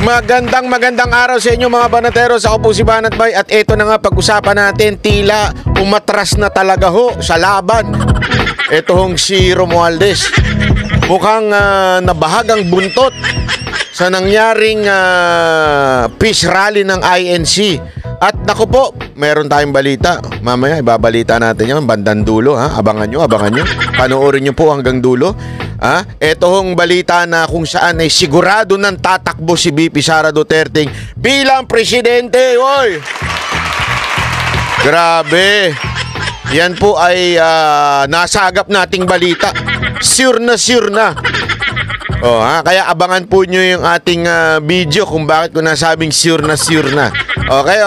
Magandang araw sa inyo mga banateros. Ako po si Banat Bay at ito na nga pag-usapan natin, tila umatras na talaga ho sa laban. Ito hong si Romualdez. Mukhang nabahagang buntot sa nangyaring peace rally ng INC. At naku po, meron tayong balita. Mamaya ibabalita natin yan bandang dulo, ha? Abangan nyo. Panoorin nyo po hanggang dulo. Ito hong balita na kung saan ay sigurado nang tatakbo si VP Sara Duterte bilang presidente. Oy! Grabe. Yan po ay nasagap nating balita. Sure na. Kaya abangan po nyo yung ating video kung bakit ko nasabing sure na. Okay.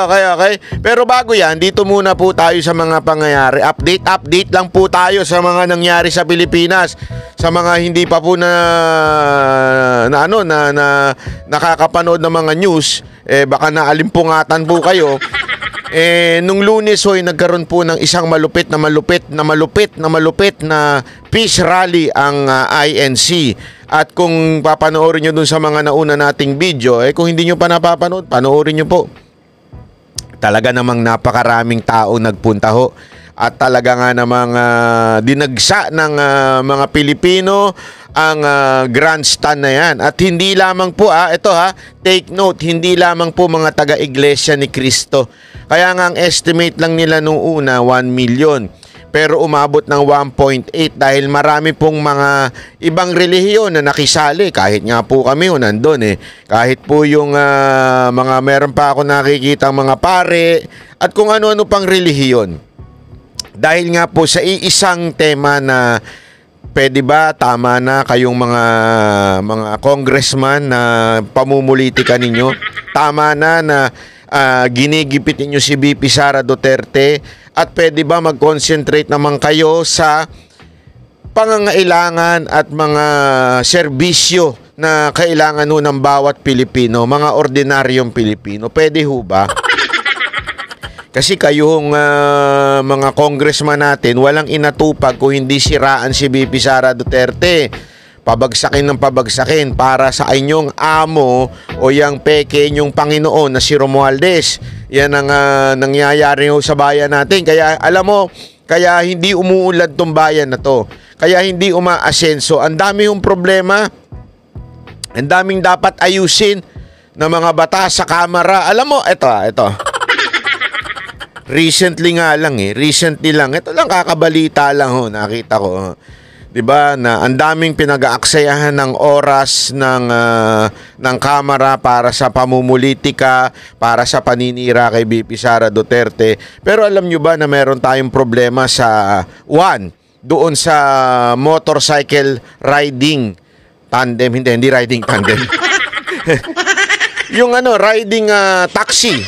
Pero bago yan, dito muna po tayo sa mga pangyayari. Update lang po tayo sa mga nangyari sa Pilipinas. Sa mga hindi pa po nakakapanood ng mga news, baka naalimpungatan po kayo. Nung Lunes nagkaroon po ng isang malupit na peace rally ang INC. At kung papanoorin nyo dun sa mga nauna nating video, kung hindi nyo pa napapanood, panoorin nyo po. Talaga namang napakaraming tao nagpunta ho. At talaga nga namang dinagsa ng mga Pilipino ang grandstand na yan. At hindi lamang po, take note, hindi lamang po mga taga-iglesia ni Cristo. Kaya nga ang estimate lang nila nung una, 1 million. Pero umabot ng 1.8 dahil marami pong mga ibang relihiyon na nakisali. Kahit nga po kami nandun Kahit po yung mga meron pa ako nakikita mga pare at kung ano-ano pang relihiyon. Dahil nga po sa iisang tema na pwede ba tama na kayong mga congressman na pamumulitika ninyo? Tama na ginigipit ninyo si VP Sara Duterte at pwede ba mag-concentrate naman kayo sa pangangailangan at mga serbisyo na kailangan ng bawat Pilipino, mga ordinaryong Pilipino? Pwede ho ba? Kasi kayong mga congressman natin, walang inatupag kung hindi siraan si VP Sara Duterte. Pabagsakin para sa inyong amo o yung peke inyong Panginoon na si Romualdez. Yan ang nangyayari sa bayan natin. Kaya alam mo, kaya hindi umuunlad tong bayan na to. Kaya hindi umaasenso. Ang dami yung problema. Ang daming dapat ayusin na mga batas sa Kamara. Alam mo, ito. Recently lang. Ito lang kakabalita lang nakita ko. 'Di ba na ang daming pinag-aaksayahan ng oras ng Kamara para sa pamumulitika, para sa paninira kay VP Sara Duterte. Pero alam nyo ba na meron tayong problema sa doon sa motorcycle riding tandem, hindi riding tandem. Yung riding taxi.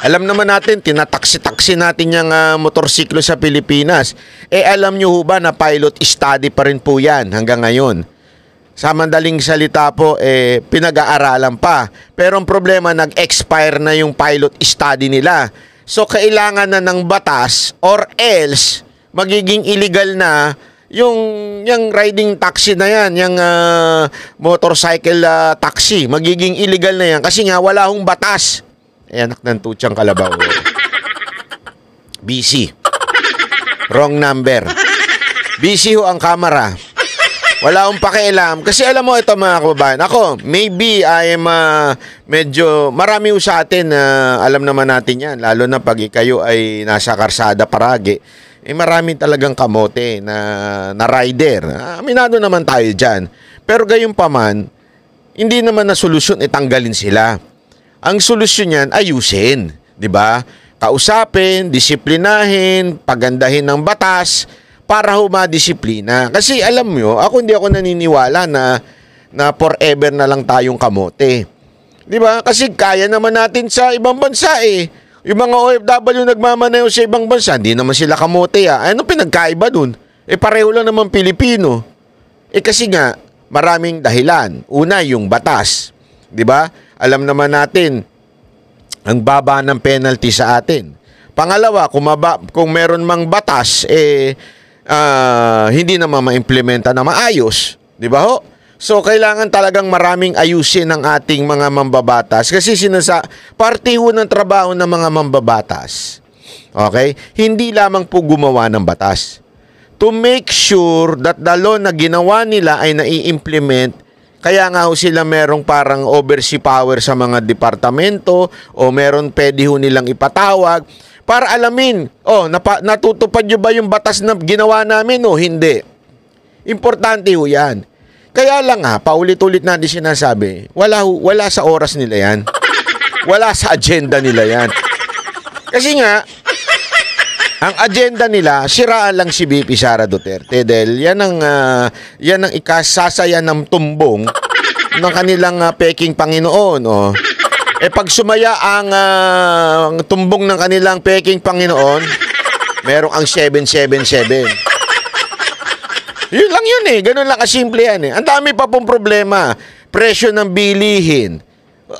Alam naman natin, tinataksi-taksi natin yung motorsiklo sa Pilipinas. Alam nyo ba na pilot study pa rin po yan hanggang ngayon? Sa madaling salita po, pinag-aaralan pa. Pero ang problema, nag-expire na yung pilot study nila. So, kailangan na ng batas or else, magiging illegal na yung riding taxi na yan, yung motorcycle taxi. Magiging illegal na yan kasi nga wala hong batas. Anak ng tutsang kalabaw. BC. Wrong number. BC ang Kamara. Wala akong pakialam. Kasi alam mo ito mga kababayan. Ako, maybe I am medyo marami sa atin alam naman natin yan. Lalo na pag kayo ay nasa karsada paragi. Marami talagang kamote na rider. Aminado naman tayo dyan. Pero gayon pa man, hindi naman na solusyon itanggalin sila. Ang solusyon niyan, ayusin, 'di ba? Kausapin, disiplinahin, pagandahin ng batas para humadisiplina. Kasi alam mo, hindi ako naniniwala na forever na lang tayong kamote. 'Di ba? Kasi kaya naman natin sa ibang bansa Yung mga OFW nagmamaneho sa ibang bansa, hindi naman sila kamote Ano pinagkaiba dun? Pareho lang naman Pilipino. Kasi nga, maraming dahilan. Una, yung batas. 'Di ba? Alam naman natin, ang baba ng penalty sa atin. Pangalawa, kung meron mang batas, hindi naman ma-implementa na maayos. Di ba ho? So, kailangan talagang maraming ayusin ng ating mga mambabatas kasi parte ho ng trabaho ng mga mambabatas. Okay? Hindi lamang po gumawa ng batas. To make sure that the law na ginawa nila ay nai-implement, kaya nga ho sila merong parang oversee power sa mga departamento o meron pwede ho nilang ipatawag para alamin, natutupad nyo ba yung batas na ginawa namin o hindi? Importante ho yan. Kaya lang paulit-ulit natin sinasabi, wala sa oras nila yan. Wala sa agenda nila yan. Kasi nga, ang agenda nila, siraan lang si VP Sara Duterte dahil yan ang ikasasaya ng tumbong ng kanilang peking Panginoon. Oh. Pag sumaya ang tumbong ng kanilang peking Panginoon, merong ang 777. Yun lang yun ganun lang kasimple yan Ang dami pa pong problema. Presyo ng bilihin.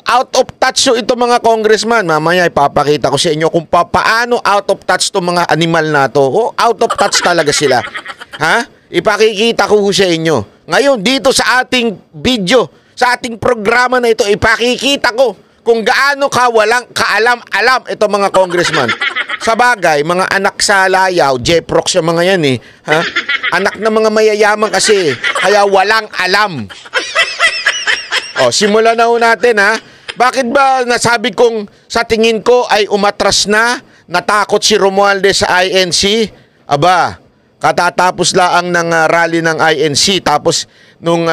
Out of touch ito mga congressman. Mamaya ipapakita ko sa inyo kung paano out of touch itong mga animal na to. Out of touch talaga sila. Ipakikita ko sa inyo. Ngayon, dito sa ating video, sa ating programa na ito, ipakikita ko kung gaano walang kaalam-alam ito mga congressman. Sa bagay, mga anak sa layaw, Jeprox yung mga yan Anak ng mga mayayaman kasi, kaya walang alam. Simulan na ho natin Bakit ba nasabi kong sa tingin ko ay umatras na, natakot si Romualdez sa INC? Aba, katatapos lang ng rally ng INC, tapos nung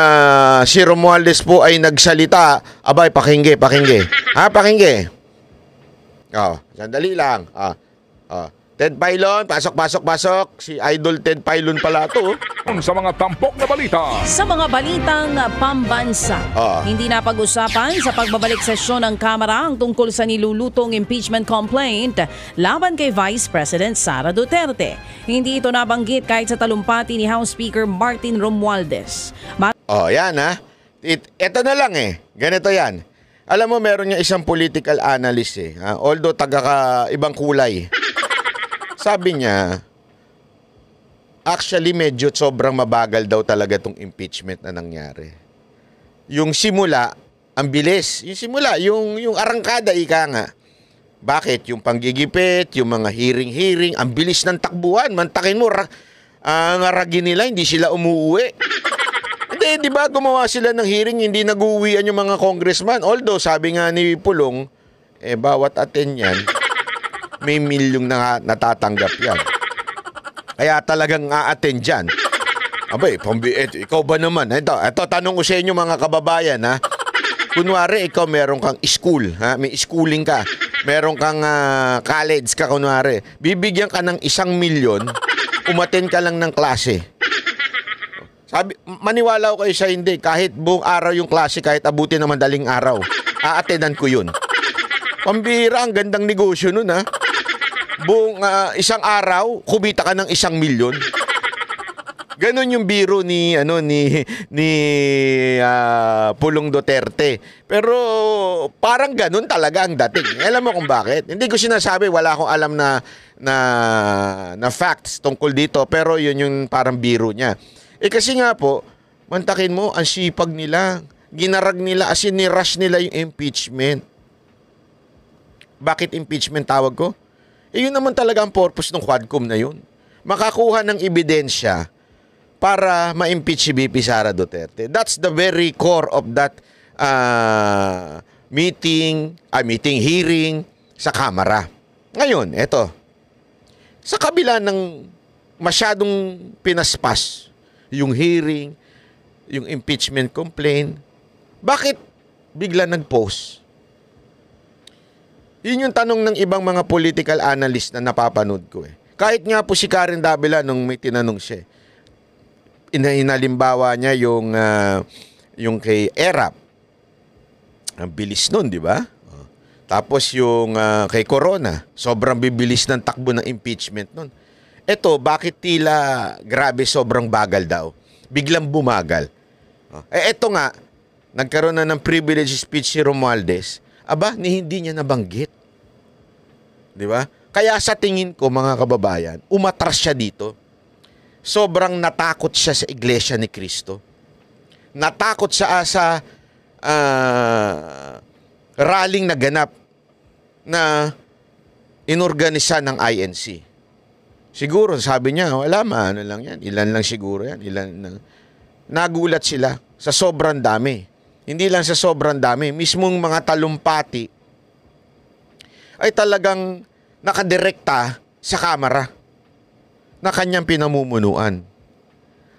si Romualdez po ay nagsalita, abay, pakingge. Pakingge. Sandali lang. Ted Pailon, pasok. Si Idol Ted Pailon pala to. Sa mga tampok na balita. Sa mga balitang pambansa, hindi na pag-usapan sa pagbabalik sesyon ng Kamara ang tungkol sa nilulutong impeachment complaint laban kay Vice President Sara Duterte. Hindi ito nabanggit kahit sa talumpati ni House Speaker Martin Romualdez. Yan Ito na lang Ganito yan. Alam mo, meron niya isang political analyst although ibang kulay. Sabi niya, actually medyo sobrang mabagal daw talaga itong impeachment na nangyari. Yung simula, ang bilis. Yung simula, yung arangkada, ika nga. Bakit? Yung panggigipit, yung mga hearing, ang bilis ng takbuhan. Mantakin mo, ngaragin nila, hindi sila umuwi. Hindi, di ba gumawa sila ng hearing, hindi nag-uwian yung mga congressman. Although, sabi nga ni Pulong, bawat attend yan, may milyong na natatanggap yan. Kaya talagang a-attend dyan. Abay, ikaw ba naman? Ito, tanong ko sa inyo mga kababayan, Kunwari, ikaw meron kang school, may schooling ka. Meron kang college ka, kunwari. Bibigyan ka ng 1 milyon, umattend ka lang ng klase. Maniwala ko kayo sa hindi. Kahit buong araw yung klase, kahit abutin ng madaling araw, a-attendan ko yun. Pambira, ang gandang negosyo nun, Buong isang araw, kumita ka ng 1 milyon. Ganon yung biro ni Pulong Duterte. Pero parang ganon talaga ang dating. Alam mo kung bakit? Hindi ko sinasabi, wala akong alam na facts tungkol dito, pero yun yung parang biro niya. Kasi nga po, mantakin mo, ang sipag nila. Ginarag nila, ni-rush nila yung impeachment. Bakit impeachment tawag ko? Yun naman talaga ang purpose ng Quadcom na yun. Makakuha ng ebidensya para ma-impeach si VP Sara Duterte. That's the very core of that hearing sa Kamara. Ngayon, eto. Sa kabila ng masyadong pinaspas yung hearing, yung impeachment complaint, bakit bigla nag-post? Yun yung tanong ng ibang mga political analyst na napapanood ko Kahit nga po si Karen Davila nung may tinanong siya. Inalimbawa niya yung kay Erap. Ang bilis nun, di ba? Tapos yung kay Corona, sobrang bibilis ng takbo ng impeachment nun. Eto, bakit tila grabe sobrang bagal daw? Biglang bumagal. Eto nga, nagkaroon na ng privilege speech si Romualdez. Aba, hindi niya nabanggit. Di ba? Kaya sa tingin ko, mga kababayan, umatras siya dito. Sobrang natakot siya sa Iglesia ni Cristo. natakot siya sa rallying na ganap na inorganisa ng INC. Siguro, sabi niya, wala ano lang yan. Ilan lang siguro yan. Nagulat sila sa sobrang dami. Hindi lang sa sobrang dami. Mismong mga talumpati ay talagang nakadirekta sa kamera na kanyang pinamumunuan.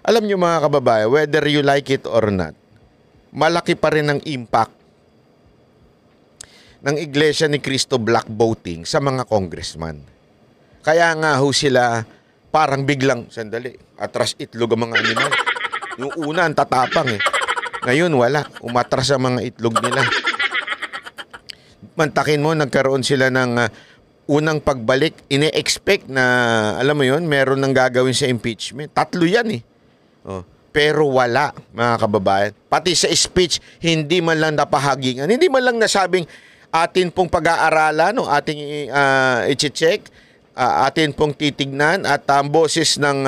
Alam niyo mga kababayan, whether you like it or not, malaki pa rin ang impact ng Iglesia ni Cristo black voting sa mga congressman. Kaya nga ho sila parang biglang, sandali, atras itlog ang mga animal. Yung una, ang tatapang eh. Ngayon, wala. Umatras ang mga itlog nila. Mantakin mo, nagkaroon sila ng unang pagbalik. Ine-expect na, alam mo yun, meron nang gagawin sa impeachment. 3 yan eh. Oh. Pero wala, mga kababayan. Pati sa speech, hindi man lang napahagingan. Hindi man lang nasabing atin pong pag-aaralan, no? Ating i-check, atin pong titignan at ang boses ng,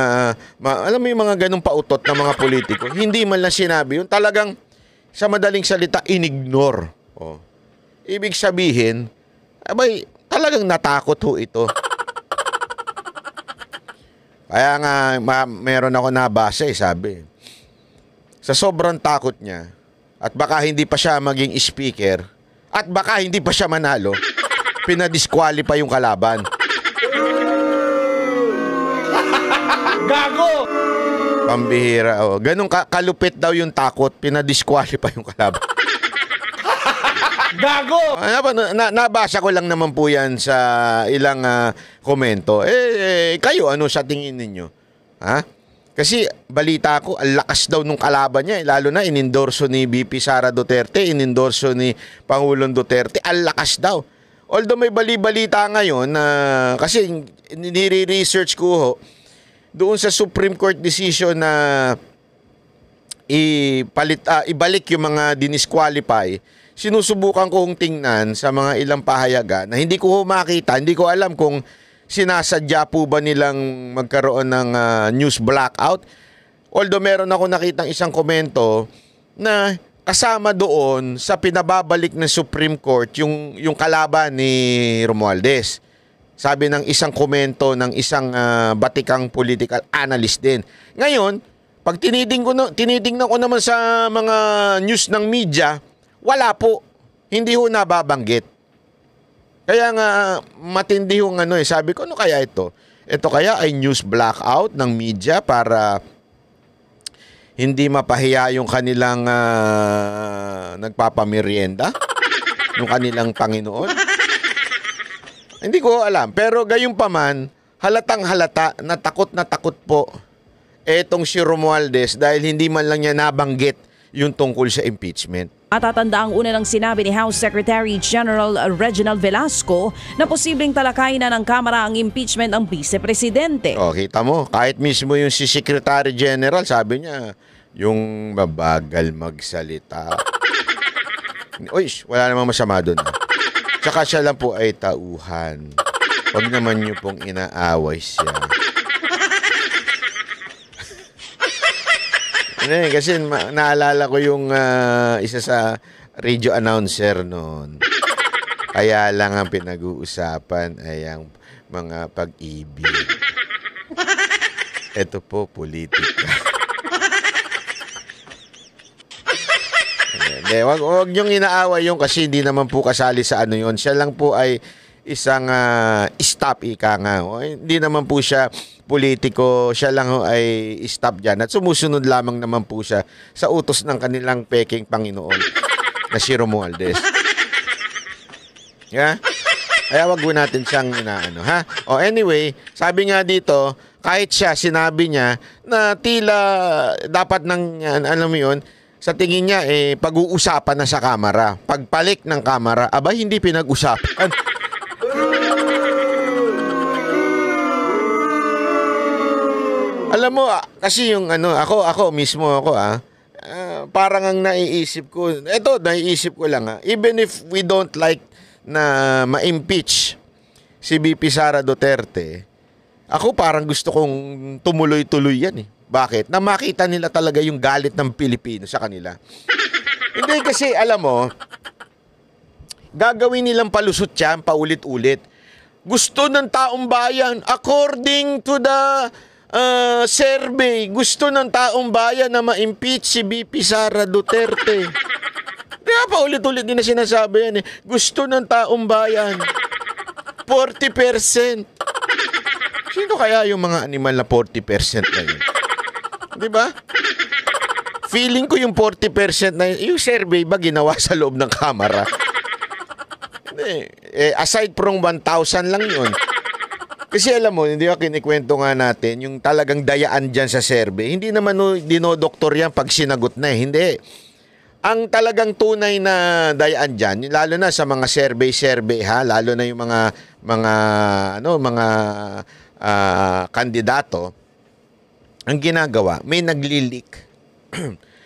alam mo yung mga ganong pautot ng mga politiko. Hindi man lang sinabi yun. Talagang, sa madaling salita, inignore. Oh. Ibig sabihin, abay, talagang natakot ho ito. Kaya nga, meron ako nabasa sabi. Sa sobrang takot niya, at baka hindi pa siya maging speaker, at baka hindi pa siya manalo, pinadisqualify yung kalaban. Gago! Pambihira. Oh. Ganun kalupit daw yung takot, pinadisqualify yung kalaban. Gago! Nabasa ko lang naman po yan sa ilang komento. Kayo, ano sa tingin ninyo? Ha? Kasi balita ko, ang lakas daw nung kalaban niya. Lalo na inendorso ni VP Sara Duterte, inendorso ni Pangulong Duterte. Ang lakas daw. Although may bali-balita ngayon, kasi nire-research ko ho, doon sa Supreme Court decision na ibalik yung mga dinisqualify, sinusubukan kong tingnan sa mga ilang pahayagan na hindi ko makita, hindi ko alam kung sinasadya po ba nilang magkaroon ng news blackout. Although meron ako nakitang isang komento na kasama doon sa pinababalik ng Supreme Court yung kalaban ni Romualdez. Sabi ng isang komento ng isang batikang political analyst din. Ngayon, pag tinitingnan ko naman sa mga news ng media, wala po. Hindi ho nababanggit. Kaya nga matindi yung sabi ko, ano kaya ito? Ito kaya ay news blackout ng media para hindi mapahiya yung kanilang nagpapamerienda, yung kanilang Panginoon. Hindi ko alam. Pero gayunpaman, halatang halata na takot po etong si Romualdez dahil hindi man lang niya nabanggit yung tungkol sa impeachment. Matatanda ang una ng sinabi ni House Secretary General Reginald Velasco na posibleng talakayin na ng Kamara ang impeachment ng Vice-Presidente. O, kita mo, kahit mismo yung si Secretary General, sabi niya, yung mabagal magsalita. Uy, wala namang masama doon. Tsaka siya lang po ay tauhan. Huwag naman niyo pong inaaway siya. Kasi naalala ko yung isa sa radio announcer noon. Kaya lang ang pinag-uusapan ay ang mga pag-ibig. Ito po, politika. Wag niyong inaaway yung kasi hindi naman po kasali sa ano yun. Siya lang po ay isang stop ika nga. Hindi naman po siya politiko, siya lang ay stop dyan. At sumusunod lamang naman po siya sa utos ng kanilang peking Panginoon na si Romualdez. Yeah? Kaya wag natin siyang inaano, ha? Anyway, sabi nga dito, kahit siya, sinabi niya na tila dapat ng, alam mo yun, sa tingin niya, pag-uusapan na sa kamera. Pagpalik ng kamera, aba, hindi pinag-usapan. Alam mo, kasi yung ako mismo parang ang naiisip ko, naiisip ko lang even if we don't like na ma-impeach si VP Sara Duterte, ako parang gusto kong tumuloy-tuloy yan . Bakit? Na makita nila talaga yung galit ng Pilipino sa kanila. Hindi kasi, alam mo, gagawin nilang palusot yan, paulit-ulit. Gusto ng taong bayan, according to the survey, gusto ng taong bayan na ma-impeach si VP Sara Duterte. Kaya paulit-ulit din na sinasabi yan eh. Gusto ng taong bayan, 40%. Sino kaya yung mga animal na 40% na yun? Di ba? Feeling ko yung 40% na yun, yung survey ba ginawa sa loob ng kamera? Aside from 1,000 lang yun. Kasi alam mo, hindi ba kinikwento nga natin, yung talagang dayaan dyan sa survey, hindi naman dinodoktor yan pag sinagot na eh. Hindi. Ang talagang tunay na dayaan dyan, lalo na sa mga survey ha, lalo na yung mga kandidato, ang ginagawa, may naglilik.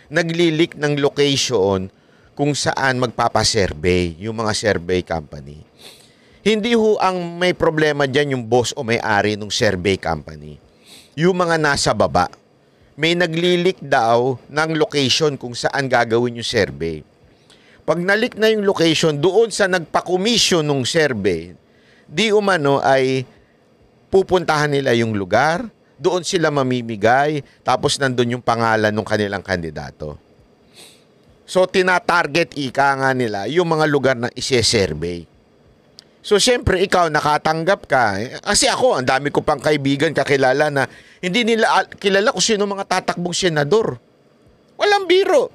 Naglilik ng location kung saan magpapasurvey yung mga survey company. Hindi ho ang may problema dyan yung boss o may-ari ng survey company. Yung mga nasa baba, may naglilik daw ng location kung saan gagawin yung survey. Pag nalik na yung location doon sa nagpa-commission ng survey, di umano ay pupuntahan nila yung lugar, doon sila mamimigay, tapos nandun yung pangalan ng kanilang kandidato. So, tinatarget ika nga nila yung mga lugar na ise-survey. So, syempre, ikaw, nakatanggap ka. Kasi ako, ang dami ko pang kaibigan, kakilala na hindi nila kilala kung sino mga tatakbong senador. Walang biro.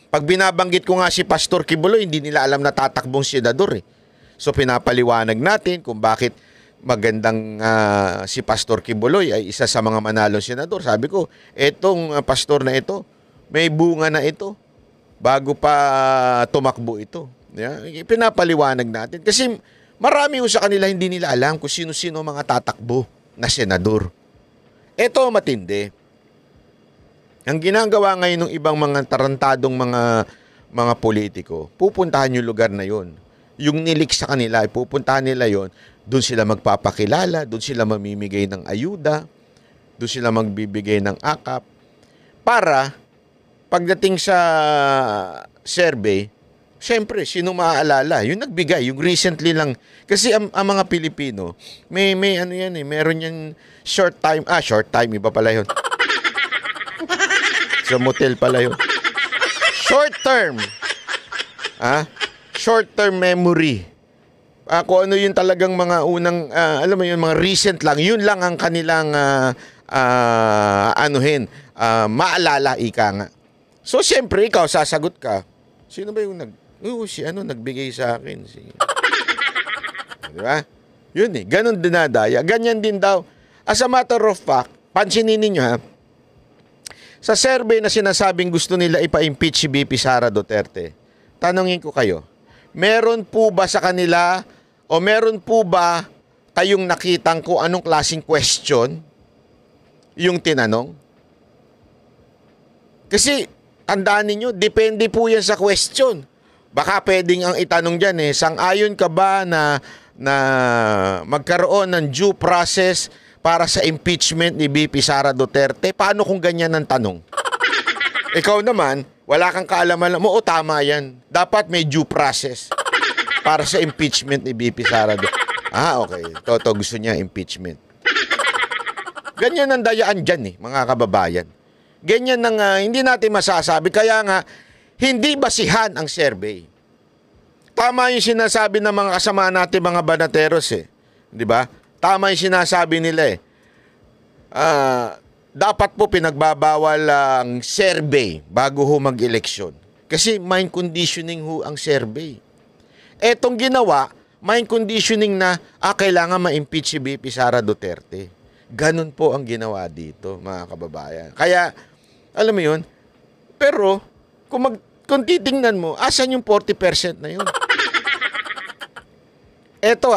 Pag binabanggit ko nga si Pastor Kibuloy, hindi nila alam na tatakbong senador eh. So, pinapaliwanag natin kung bakit magandang si Pastor Kibuloy ay isa sa mga manalong senador. Sabi ko, etong pastor na ito, may bunga na ito bago pa tumakbo ito. Yeah? Pinapaliwanag natin. Kasi marami sa kanila hindi nila alam kung sino-sino mga tatakbo na senador. Ito matindi. Ang ginagawa ngayon ng ibang mga tarantadong mga politiko, pupuntahan yung lugar na yon. Yung nilik sa kanila, pupuntahan nila yon. Doon sila magpapakilala, doon sila mamimigay ng ayuda, doon sila magbibigay ng akap. Para pagdating sa survey, siyempre, sino maaalala? Yung nagbigay, yung recently lang. Kasi ang mga Pilipino, may ano yan eh, meron yung short time, iba pala yun. Sa motel pala yun. Short term. Short term memory. Kung ano yung talagang mga unang, alam mo yun, mga recent lang, yun lang ang kanilang, maalala, ika nga. So, siyempre, ikaw, sasagot ka. Sino ba yung nagbigay sa akin. Di ba? Yun eh, ganun dinadaya. Ganyan din daw. As a matter of fact, pansinin ninyo ha, sa survey na sinasabing gusto nila ipa-impeach si VP Sara Duterte, tanongin ko kayo, meron po ba sa kanila o meron po ba kayong nakitang kung anong klaseng question yung tinanong? Kasi, tandaan ninyo, depende po yan sa question. Baka pwedeng ang itanong dyan sang-ayon ka ba na magkaroon ng due process para sa impeachment ni VP Sara Duterte? Paano kung ganyan ang tanong? Ikaw naman, wala kang kaalaman mo, tama yan. Dapat may due process para sa impeachment ni VP Sara Duterte. Okay. Toto gusto niya impeachment. Ganyan ang dayaan dyan mga kababayan. Ganyan nang hindi natin masasabi. Kaya nga, hindi basihan ang survey. Tama yung sinasabi ng mga kasama natin, mga banateros Di ba? Tama yung sinasabi nila dapat po pinagbabawal ang survey bago ho mag-eleksyon. Kasi mind conditioning ho ang survey. Etong ginawa, mind conditioning na kailangan ma-impeach si VP Sara Duterte. Ganun po ang ginawa dito, mga kababayan. Kaya, alam mo yun, pero kung titingnan mo, asan yung 40% na yun? Eto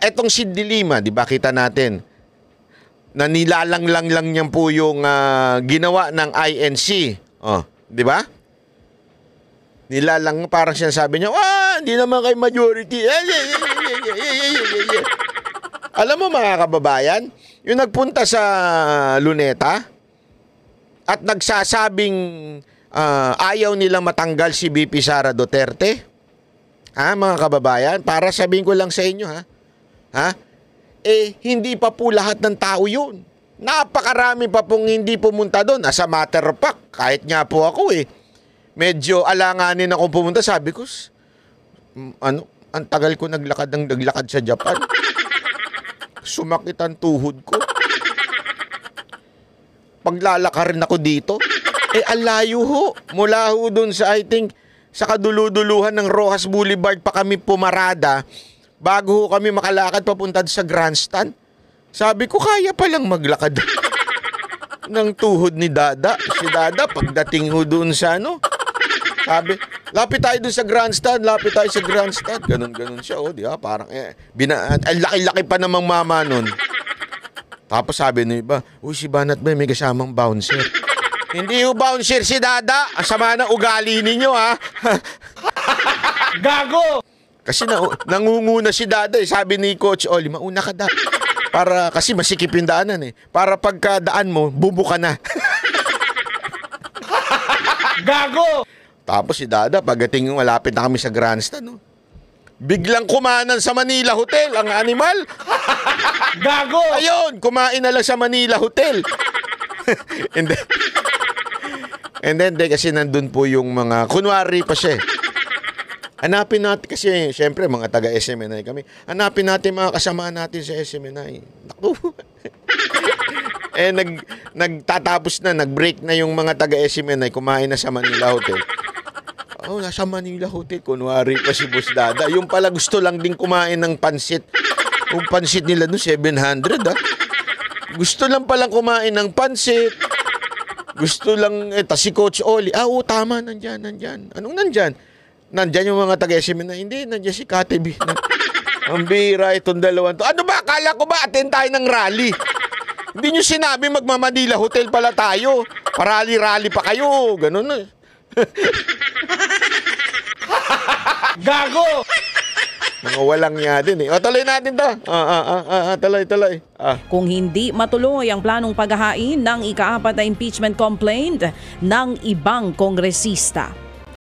etong si Dilima, di ba kita natin, na nilalanglang lang niyan po yung ginawa ng INC. Di ba? Nilalang, parang sinasabi niya, hindi naman kay majority. Alam mo mga kababayan, Yung nagpunta sa Luneta at nagsasabing ayaw nilang matanggal si VP Sara Duterte. Mga kababayan, para sabihin ko lang sa inyo hindi pa po lahat ng tao yun. Napakarami pa pong hindi pumunta doon. As a matter of fact, kahit nga po ako medyo alanganin akong pumunta. Sabi ko, ang tagal ko naglakad sa Japan. Sumakit ang tuhod ko. Paglalakarin ako dito, alayo ho. Mula ho doon sa, I think, sa kaduluduluhan ng Rojas Boulevard pa kami pumarada bago ho kami makalakad papunta sa grandstand. Sabi ko, kaya palang maglakad ng tuhod ni Dada. Si Dada, pagdating ho doon sa sabi, lapit tayo doon sa grandstand, Ganon siya, di ba? Parang, ang laki-laki pa namang mama nun. Tapos sabi ng iba, si Banat ba may kasamang bouncer? Hindi ho bouncer si Dada. Ang sama na ugali ninyo, Gago! Kasi nangunguna si Dada. Sabi ni Coach Oli, mauna ka da. Kasi masikip yung daanan Para pagkadaan mo, bubuka na. Gago! Tapos si Dada, pagdating malapit na kami sa grandstand, biglang kumanan sa Manila Hotel, ang animal. Gago! Ayun, kumain na lang sa Manila Hotel. And then kasi nandun po yung mga, kunwari pa siya. Hanapin natin kasi, syempre mga taga SMNI kami, hanapin natin mga kasama natin sa SMNI. Naku. Nagtatapos na, nag-break na yung mga taga SMNI, kumain na sa Manila Hotel. Nasa Manila Hotel, kunwari pa si Boss Dada. Yung pala gusto lang din kumain ng pansit. Yung pansit nila doon, 700 Gusto lang palang kumain ng pansit. Gusto lang, si Coach Oli. Tama, nandyan. Anong nandyan? Nandyan yung mga taga-SMNI. Hindi, nandyan si Kate B. Ang bira itong dalawan to. Ano ba? Akala ko ba attend tayo ng rally? Hindi nyo sinabi magmamanila Hotel pala tayo. Parali-rally pa kayo. Ganun na. Gago! Mga walang niya din tuloy natin to. Tuloy. Kung hindi matuloy ang planong paghahain ng ika-4 na impeachment complaint ng ibang kongresista.